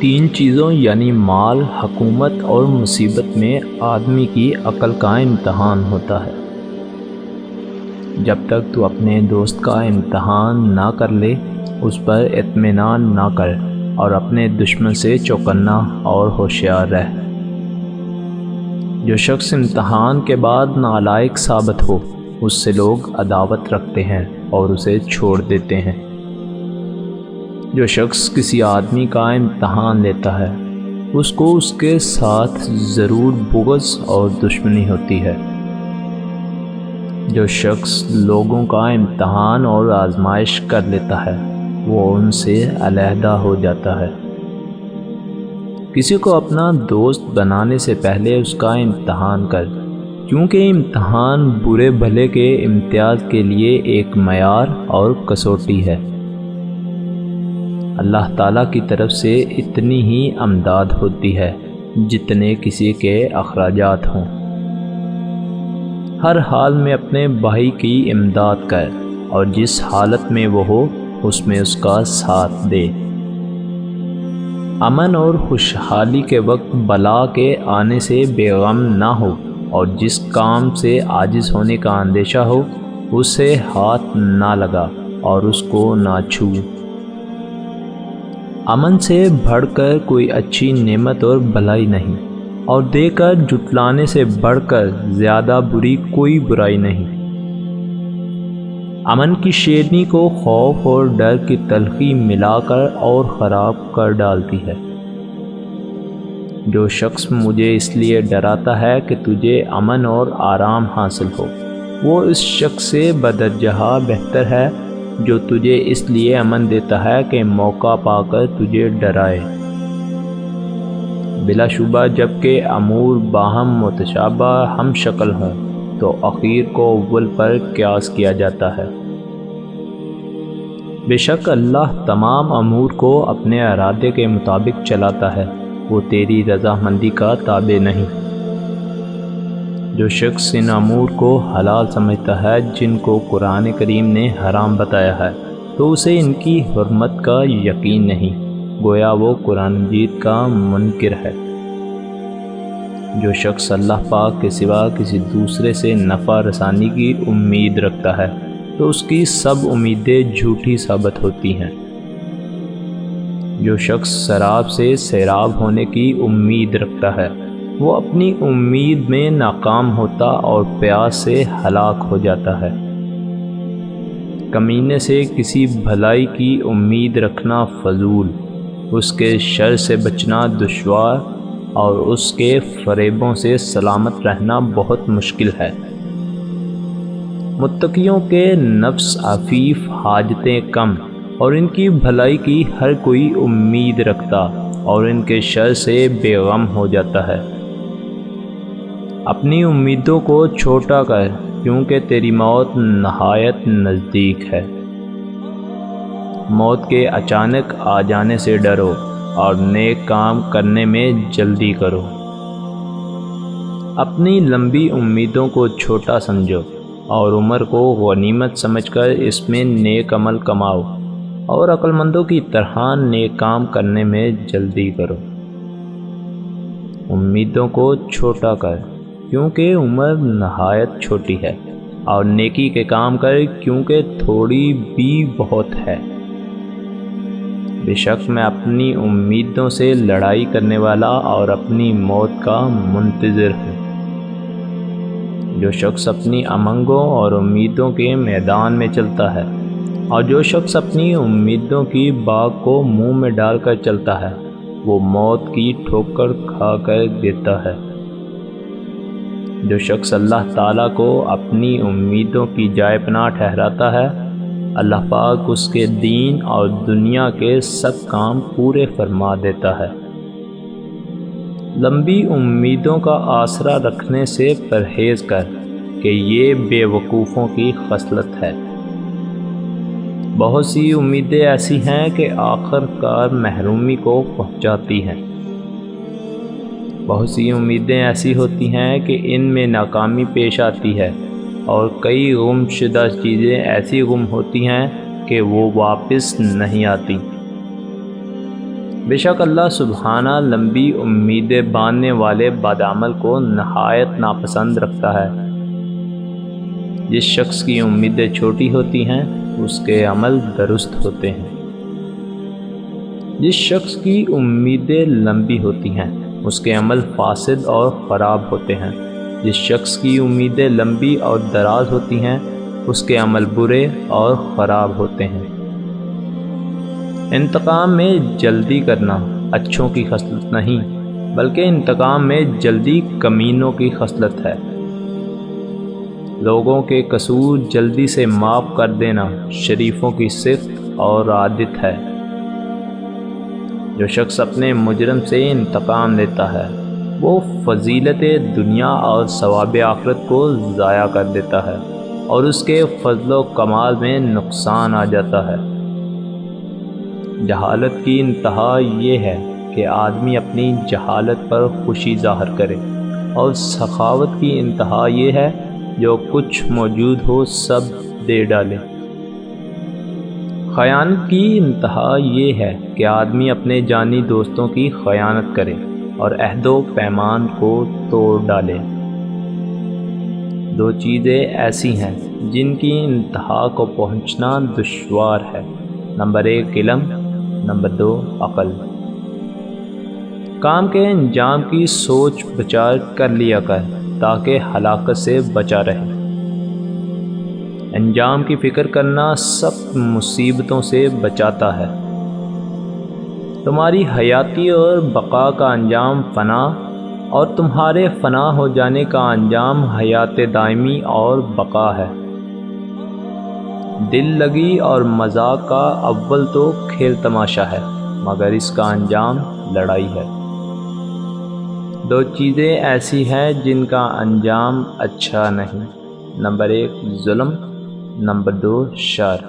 تین چیزوں یعنی مال، حکومت اور مصیبت میں آدمی کی عقل کا امتحان ہوتا ہے۔ جب تک تو اپنے دوست کا امتحان نہ کر لے اس پر اطمینان نہ کر، اور اپنے دشمن سے چوکنا اور ہوشیار رہ۔ جو شخص امتحان کے بعد نالائق ثابت ہو اس سے لوگ عداوت رکھتے ہیں اور اسے چھوڑ دیتے ہیں۔ جو شخص کسی آدمی کا امتحان لیتا ہے اس کو اس کے ساتھ ضرور بغض اور دشمنی ہوتی ہے۔ جو شخص لوگوں کا امتحان اور آزمائش کر لیتا ہے وہ ان سے علیحدہ ہو جاتا ہے۔ کسی کو اپنا دوست بنانے سے پہلے اس کا امتحان کر، کیونکہ امتحان برے بھلے کے امتیاز کے لیے ایک معیار اور کسوٹی ہے۔ اللہ تعالیٰ کی طرف سے اتنی ہی امداد ہوتی ہے جتنے کسی کے اخراجات ہوں۔ ہر حال میں اپنے بھائی کی امداد کر، اور جس حالت میں وہ ہو اس میں اس کا ساتھ دے۔ امن اور خوشحالی کے وقت بلا کے آنے سے بے غم نہ ہو، اور جس کام سے عاجز ہونے کا اندیشہ ہو اسے ہاتھ نہ لگا اور اس کو نہ چھو۔ امن سے بڑھ کر کوئی اچھی نعمت اور بھلائی نہیں، اور دے کر جٹلانے سے بڑھ کر زیادہ بری کوئی برائی نہیں۔ امن کی شیرنی کو خوف اور ڈر کی تلخی ملا کر اور خراب کر ڈالتی ہے۔ جو شخص مجھے اس لیے ڈراتا ہے کہ تجھے امن اور آرام حاصل ہو، وہ اس شخص سے بدرجہ بہتر ہے جو تجھے اس لیے امن دیتا ہے کہ موقع پا کر تجھے ڈرائے۔ بلا شبہ جب کہ امور باہم متشابہ ہم شکل ہوں تو اخیر کو اول پر قیاس کیا جاتا ہے۔ بے شک اللہ تمام امور کو اپنے ارادے کے مطابق چلاتا ہے، وہ تیری رضامندی کا تابع نہیں۔ جو شخص ان امور کو حلال سمجھتا ہے جن کو قرآن کریم نے حرام بتایا ہے تو اسے ان کی حرمت کا یقین نہیں، گویا وہ قرآن مجید کا منکر ہے۔ جو شخص اللہ پاک کے سوا کسی دوسرے سے نفع رسانی کی امید رکھتا ہے تو اس کی سب امیدیں جھوٹی ثابت ہوتی ہیں۔ جو شخص سراب سے سیراب ہونے کی امید رکھتا ہے وہ اپنی امید میں ناکام ہوتا اور پیاس سے ہلاک ہو جاتا ہے۔ کمینے سے کسی بھلائی کی امید رکھنا فضول، اس کے شر سے بچنا دشوار، اور اس کے فریبوں سے سلامت رہنا بہت مشکل ہے۔ متقیوں کے نفس عفیف، حاجتیں کم، اور ان کی بھلائی کی ہر کوئی امید رکھتا اور ان کے شر سے بے غم ہو جاتا ہے۔ اپنی امیدوں کو چھوٹا کر، کیونکہ تیری موت نہایت نزدیک ہے۔ موت کے اچانک آ جانے سے ڈرو اور نیک کام کرنے میں جلدی کرو۔ اپنی لمبی امیدوں کو چھوٹا سمجھو اور عمر کو غنیمت سمجھ کر اس میں نیک عمل کماؤ، اور عقل مندوں کی طرح نیک کام کرنے میں جلدی کرو۔ امیدوں کو چھوٹا کر، کیونکہ عمر نہایت چھوٹی ہے، اور نیکی کے کام کر کیونکہ تھوڑی بھی بہت ہے۔ بے شک میں اپنی امیدوں سے لڑائی کرنے والا اور اپنی موت کا منتظر ہوں۔ جو شخص اپنی امنگوں اور امیدوں کے میدان میں چلتا ہے، اور جو شخص اپنی امیدوں کی باغ کو منہ میں ڈال کر چلتا ہے وہ موت کی ٹھوکر کھا کر گرتا ہے۔ جو شخص اللہ تعالیٰ کو اپنی امیدوں کی جائے پناہ ٹھہراتا ہے اللہ پاک اس کے دین اور دنیا کے سب کام پورے فرما دیتا ہے۔ لمبی امیدوں کا آسرا رکھنے سے پرہیز کر کہ یہ بے وقوفوں کی خصلت ہے۔ بہت سی امیدیں ایسی ہیں کہ آخر کار محرومی کو پہنچاتی ہیں۔ بہت سی امیدیں ایسی ہوتی ہیں کہ ان میں ناکامی پیش آتی ہے، اور کئی گم شدہ چیزیں ایسی گم ہوتی ہیں کہ وہ واپس نہیں آتی۔ بے شک اللہ سبحانہ لمبی امیدیں باندھنے والے بدعمل کو نہایت ناپسند رکھتا ہے۔ جس شخص کی امیدیں چھوٹی ہوتی ہیں اس کے عمل درست ہوتے ہیں۔ جس شخص کی امیدیں لمبی ہوتی ہیں اس کے عمل فاسد اور خراب ہوتے ہیں۔ جس شخص کی امیدیں لمبی اور دراز ہوتی ہیں اس کے عمل برے اور خراب ہوتے ہیں۔ انتقام میں جلدی کرنا اچھوں کی خصلت نہیں بلکہ انتقام میں جلدی کمینوں کی خصلت ہے۔ لوگوں کے قصور جلدی سے معاف کر دینا شریفوں کی صفت اور عادت ہے۔ جو شخص اپنے مجرم سے انتقام لیتا ہے وہ فضیلت دنیا اور ثواب آخرت کو ضائع کر دیتا ہے اور اس کے فضل و کمال میں نقصان آ جاتا ہے۔ جہالت کی انتہا یہ ہے کہ آدمی اپنی جہالت پر خوشی ظاہر کرے، اور سخاوت کی انتہا یہ ہے جو کچھ موجود ہو سب دے ڈالے۔ خیانت کی انتہا یہ ہے کہ آدمی اپنے جانی دوستوں کی خیانت کرے اور عہد و پیمان کو توڑ ڈالے۔ دو چیزیں ایسی ہیں جن کی انتہا کو پہنچنا دشوار ہے، نمبر 1 علم، نمبر 2 عقل۔ کام کے انجام کی سوچ بچار کر لیا کر تاکہ ہلاکت سے بچا رہے۔ انجام کی فکر کرنا سخت مصیبتوں سے بچاتا ہے۔ تمہاری حیاتی اور بقا کا انجام فنا اور تمہارے فنا ہو جانے کا انجام حیات دائمی اور بقا ہے۔ دل لگی اور مذاق کا اول تو کھیل تماشا ہے مگر اس کا انجام لڑائی ہے۔ دو چیزیں ایسی ہیں جن کا انجام اچھا نہیں، نمبر 1 ظلم، نمبر 2 شر۔